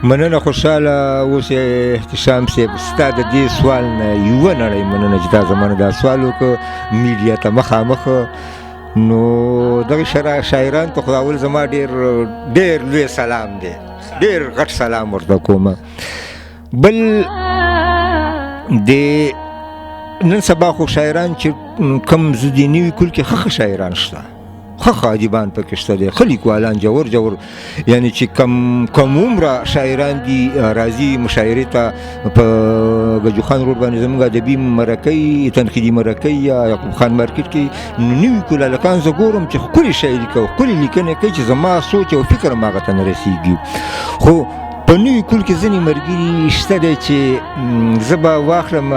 مننه خوشحاله اوس احتشام صاحب ستا د دې سوال نه یوه نړۍ مننه چې دا زمانه دا سوال وکړه میډیا ته مخامخ نو دغه شاعران ته خو اول زما ډېر لوی سلام دی ډېر غټ سلام ورته کوم بل د نن سبا خو شاعران چې کم زدي نوي کل کې ښه شاعران شته ښه ادیبان پکې شته دی ښه لیکوالان جوړ یعنی چې کم عمره شاعران دي راځي مشاعرې ته په ګجو خان روډ باندې زموږ ادبي مرکې تنقیدي مرکې یا یعقوب خان مارکیټ کې نوي کل هلکان زه ګورم چې ښکلې شاعري کوي ښکلې لیکنې کوي چې زما سوچ او فکر هم هغه ته نه رسېږي خو په نوي کل کې ځینې ملګري شته دی چې زه به واخلم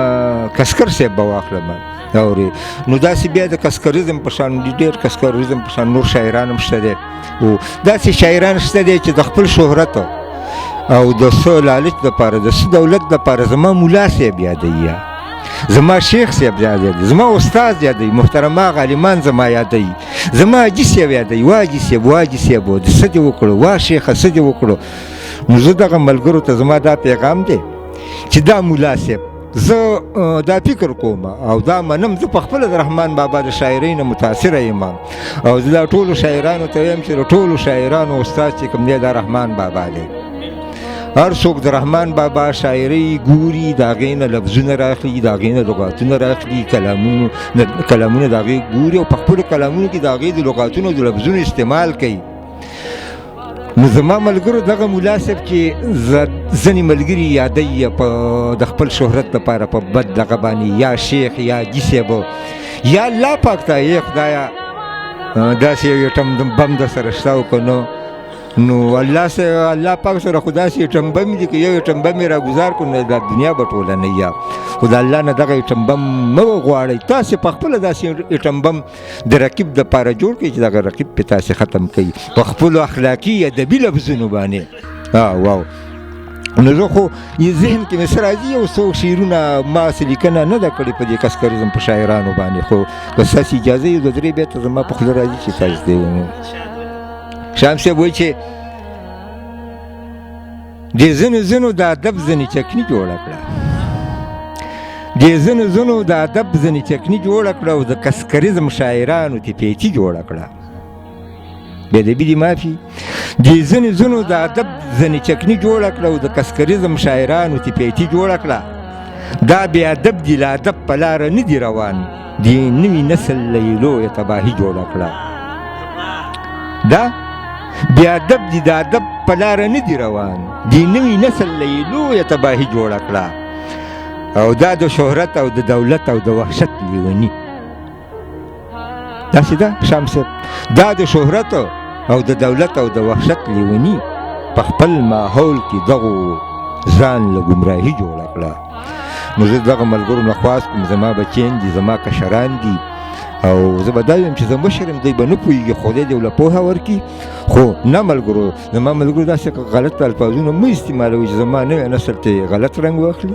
کسکر صاحب به واخلم اورې نو داسې بیا د کسکریزم په شان ډېر کسکریزم په شان نور شاعران هم شته دی او داسې شاعران شته دی چې د خپل شهرت او د څه لالچ دپاره د څه دولت دپاره زما ملا صاحب یادوي زما شیخ صاحب یادوي زما استاد یادوي محترمه عالمان زما یادوي زما حاجي صاحب یادوي وا حاجي صاحب وا حاجي صاحب د څه دې وکړو وا شیخه څه دې وکړو نو زه دغه ملګرو ته زما دا پیغام دی چې دا ملا صاحب زه دا فکر کوم او دا منم زه په خپله د رحمان بابا د شاعرۍ نه متاثره یم او زه دا ټولو شاعرانو ته وایم چې د ټولو شاعرانو استاد چې کوم دی دا رحمان بابا دی هر څوک د رحمان بابا شاعرۍ ګوري د هغې نه لفظونه راخلي د هغې نه لغاتونه راخلي کلامونه د هغې ګوري او په خپلو کلامونو کې د هغې د لغاتونو د لفظونو استعمال کوي نو زما ملګرو دغه ملا صاحب چې ځینې ملګري یادوي د خپل شهرت لپاره په بد دغه باندې یا شیخ یا حاجي صاحب یا الله پاک ته ای خدایه داسې یو ټم بم در سره شته او که نو الله پاک سره خو داسې ټم بم دي که یو ټم بم یې راګزار کړو نو دا دنیا به ټوله نه یا خو د الله نه دغه ټم بم مه وغواړئ تاسې په خپله داسې ټم بم د رقیب دپاره جوړ کړئ چې دغه رقیب پې تاسې ختم کوي په خپلو اخلاقي ادبي لفظونو باندې واو نو زه خو ذهن کې مې څه راځي یو څو شعرونه ما څه لیکنه نه ده کړې په دې کسکریزم په شاعرانو باندې خو که ستاسې اجازه وي دوه درې بیا ته زما په خوله راځي چې تاسې دی شام صاحب وایي چې د ځینو د ادب ځینې چکني جوړه کړه د ځینو د ادب ځینې چکني جوړه کړه او د کسکریزم شاعرانو ته پیچي جوړه کړه بې ادبي دې معافي د ځینو د ادب ځینې چکني جوړه کړه او د کسکریزم شاعرانو ته پیچي جوړه کړه دا بې ادب دي له ادب په لاره نه دي روان د نوي نسل له یې لویه تباهي جوړه کړه دا بې ادب دي د ادب په لاره نه دي روان د نوي نسل له یې لویه تباهي جوړه کړه او دا د شهرت او د دولت او د وحشت لیوني داسې ده شام صاحب دا د شهرت او د دولت او د وحشت لیوني په خپل ماحول کې دغو ځان له ګمراهي جوړه کړه نو زه دغه ملګرو نه خواست کوم زما بچیان دي زما کشران دي او زه به دا ویم چې زه مشر یم دوی به نه پوهېږي خدای دې له پوهه ورکړي خو نه ملګرو زما ملګرو داسې غلط الفاظونه مه استعمالوئ چې زما نوی نسل ته غلط رنګ واخلي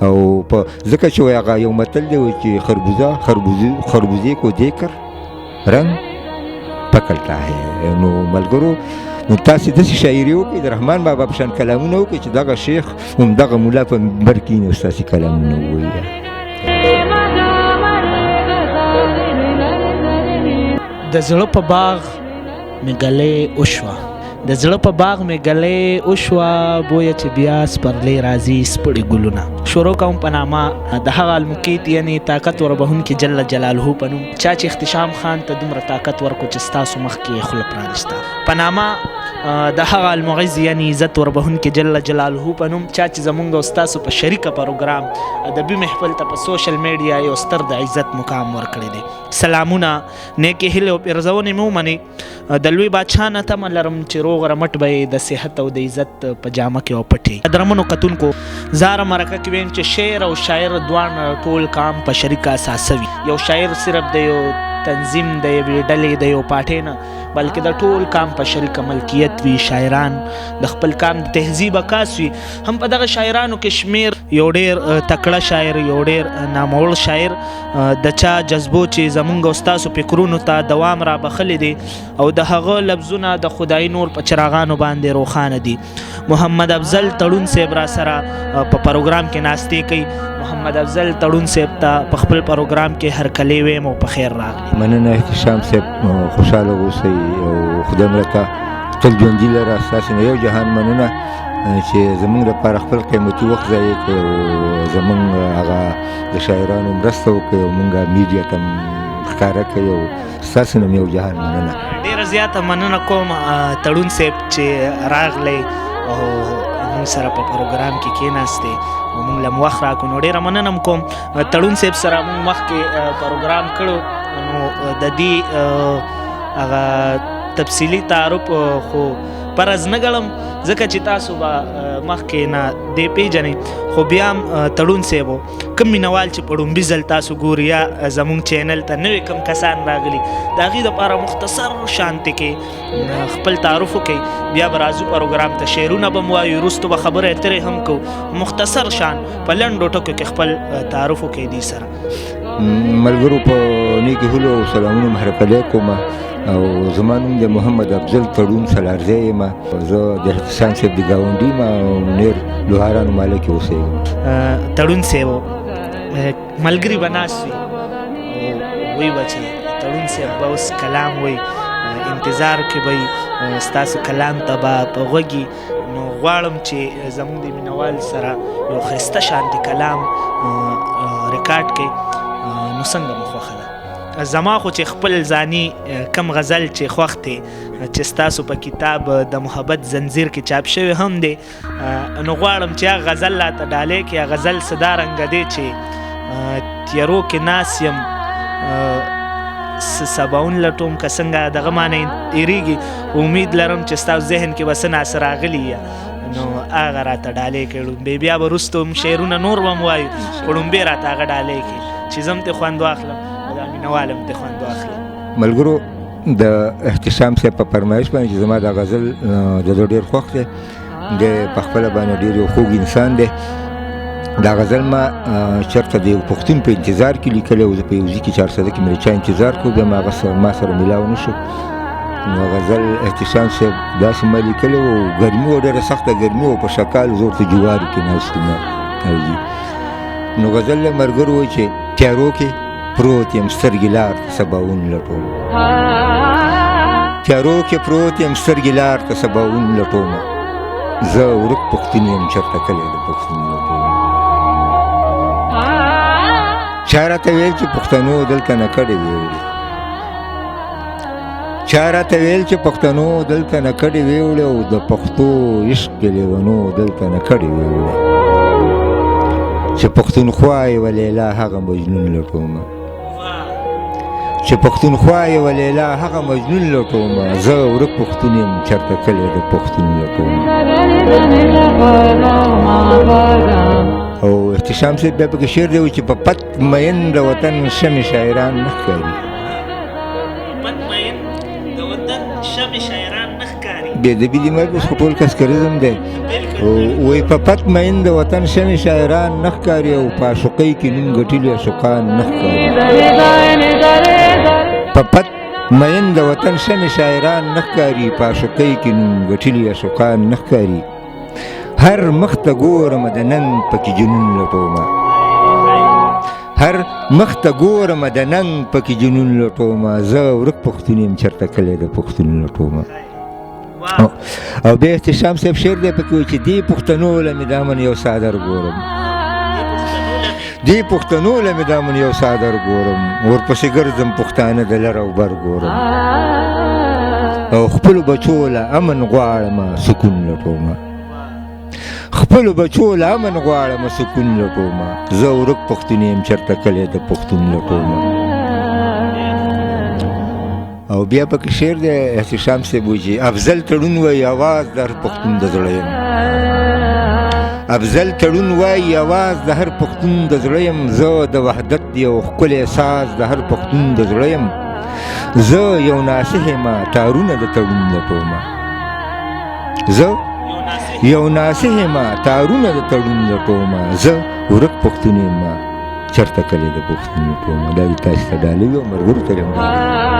او ځکه چې وایي هغه یو متل دی وایي چې خربوزې کو دیکر رنګ پکړتا ہے نو ملګرو نو تاسې داسې شاعري وکړئ د رحمان بابا په شان کلامونه وکړئ چې دغه شیخ همدغه ملا په منبر کښېني او ستاسې کلامونه ووایي د زړه په باغ مې ګلې وشوه د زړه په باغ مې ګلې وشوه بویه چې بیا سپرلی راځي سپړې ګلونه شروع کوم په نامه د هغه المقیت یعنی طاقت وربهونکي جل جلاله په نوم چا چې اختشام خان ته دومره طاقت ورکړو چې ستاسو مخکې خوله پرانسته په نامه د هغه المعز یعنی عزت وربهونکي جل جلاله په نوم چا چې زمونږ او ستاسو په شریکه پروګرام ادبي محفل ته په سوشل میډیا یو ستر د عزت مقام ورکړی دی سلامونه نیکې هیلې او پیرزونې مې ومنئ د لوی بادشاه نه تمه لرم چې روغ رمټ به یې د صحت او د عزت په جامه کې وپټي درمنو کتونکو زاره مرکه کې ویم چې شعر او شاعر دواړه ټول کام په شریکه اساسوي یو شاعر صرف د یو تنظیم د یوې ډلې د یو پارټۍ نه بلکې د ټول کام په شریکه ملکیت وي. شاعران د خپل کام د تهذیب عکاس وي. هم په دغه شاعرانو کې شمیر یو ډېر تکړه شاعر، یو ډېر ناموړ شاعر د چا جذبو چې زمونږ او ستاسو فکرونو ته دوام را بخلی دی او د هغه لفظونه د خدای نور په چراغانو باندې روښانه دي. محمد افضل تړون صاحب را سره په پروګرام کې ناستې کوي. محمد افضل تړون صاحب ته په خپل پروګرام کې هرکلی ویم او په خیر راغلی. مننه احتشام صاحب، خوشحاله اوسئ او خدای مړه ته تل ژوندي لره. ستاسې نه یو جهان مننه چې زمونږ لپاره خپل قیمتي وخت ضایع کړئ او زمونږ هغه د شاعرانو مرسته وکړئ او مونږ میډیا ته ښکاره کړئ او ستاسې نه یو جهان مننه. ډېره زیاته مننه کوم تړون صاحب چې راغلی او موږ سره په پروګرام کې کېناستې او موږ له وخت راکړو. نو ډېره مننه م کوم تړون صاحب سره موږ مخکې پروګرام کړو، نو د دې هغه تفصیلي تعارف خو پرز نه ګڼم ځکه چې تاسو به مخکې نه دې پیژنئ، خو بیا هم تړون صاحب کوم مینوال چې په ړومبي ځل تاسو ګوري یا زموږ چینل ته نوې کوم کسان راغلي د هغې دپاره مختصر شانتې کې خپل تعارف وکړئ. بیا به راځو پروګرام ته، شعرونه به م وایو، وروستو به خبرې اترې هم کوو. مختصر شان په لنډو ټکو کې خپل تعارف وکړئ دې سره. ملګرو په نیکې هیلو او سلامونه م هرکلی کوم او زما نوم د محمد افضل تړون سلارزی یم. زه د احتسام صاحب د ګاونډي یم او نیر لوهارانو ماله کې اوسېږم. تړون صاحب ملګري به ناست وي او وایي به چې تړون صاحب به اوس کلام وایي، انتظار کې به ستاسو کلام ته به په غوږي. نو غواړم چې زموږ د مینوال سره یو ښایسته شانتې کلام ریکارډ کړئ. نو څنګه مو خوښه ده؟ زما خو چې خپل ځاني کم غزل چې خوښ دی چې ستاسو په کتاب د محبت زنځیر کې چاپ شوی هم دی، نو غواړم چې هغه غزل راته ډالۍ کړي. هغه غزل څه دا رنګه دی چې تیارو کې ناست یم سباون لټوم که څنګه دغه معنی تېرېږي. امید لرم چې ستاسو ذهن کې به څه ناڅه راغلي یا نو هغه راته ډالۍ کړي. ړومبی بیا به وروستو شعرونه نور به م وایو، خو ړومبی راته هغه ډالۍ کړي چې زه م ترې خوند واخلم او دا مینهوال هم ترې خوند واخلي. ملګرو د احتشام صاحب په فرمایش باندې چې زما دا غزل د ده ډېر خوښ دی. د په خپله باندې ډېر یو خوږ انسان دی. دا غزل ما چېرته د یو پښتون په انتظار کې لیکلی و. زه په یو ځای کې چارسده کې مې د چا انتظار کړو، بیا هغه ما سره میلاو نه شو. نو غزل احتشام صاحب داسې ما لیکلی و، ګرمي وه، ډېره سخته ګرمي وه، په شکال زه ورته جوارو کې ناست وم. نو غزل له ملګرو وایي چې تیارو کې پروت یم سترګې لار ته سباون لټوم، تیارو کې پروت یم سترګې لار ته سباون لټوم، زه ورک پښتون یم چېرته کلی د پښتون لټوم. چا راته ویل چې پښتنو دلته نه کډې ویوړې، چا راته ویل چې پښتنو دلته نه کډې ویوړې او د پښتو عشق کې لیونو دلته نه کډې ویوړې، چې پښتونخوا یې و لیلا هغه مجنون لټوم، چې پښتونخوا یې و لیلا هغه مجنون لټوم، زه ورک پښتون یم چېرته کلی د پښتون لټوم. او احتشام صاحب بیا پکې شعر دی چې په پت مین د وطن شمې شاعران نه ښکاري، پت مین د وطن شمې شاعران نه ښکاري. بېادبي دي مرګ اوس خو ټول کسکریزم دی. وایي په پت مین د وطن شمې شاعران نه ښکاري او په عاشقۍ کې نوم ګټلي عاشقان نه ښکاري، په پت مین د وطن شمې شاعران نه ښکاري، په عاشقۍ کې نوم ګټلي عاشقان نه ښکاري، هر مخ ته ګورم د ننګ پکې جنون لټومه، هر مخ ته ګورم د ننګ پکې جنون لټومه، زه ورک پښتون یم چېرته کلی د پښتون لټومه. او بیا احتشام صاحب شعر دی پکې وایي چې دې پښتنو له مې دامن یو څادر ګورم، دې پښتنو له مې دامن یو څادر ګورم، ورپسې ګرځم پښتانه د لر او بر ګورم، او خپلو بچو له امن غواړمه سکون لټومه، خپلو بچو له امن غواړمه سکون لټومه، زه ورک پښتون یم چېرته کلی د پښتون لټومه. او بیا پکې شعر دی احتشام صاحب وایي چې افضل تړون وایي اواز د هر پښتون د زړه یم، افضل تړون وایي اواز د هر پښتون د زړه یم، زه د وحدت یو ښکلی احساس د هر پښتون د زړه یم، زه یو ناصح ما تارونه د تړون لټومه زه یو ناصح ما تارونه د تړون لټومه زه ورک پښتون یم چرته کلی د پښتون لټومه دا دې تاسو ته ډالۍ وي او ملګرو ته یې هم ډالۍ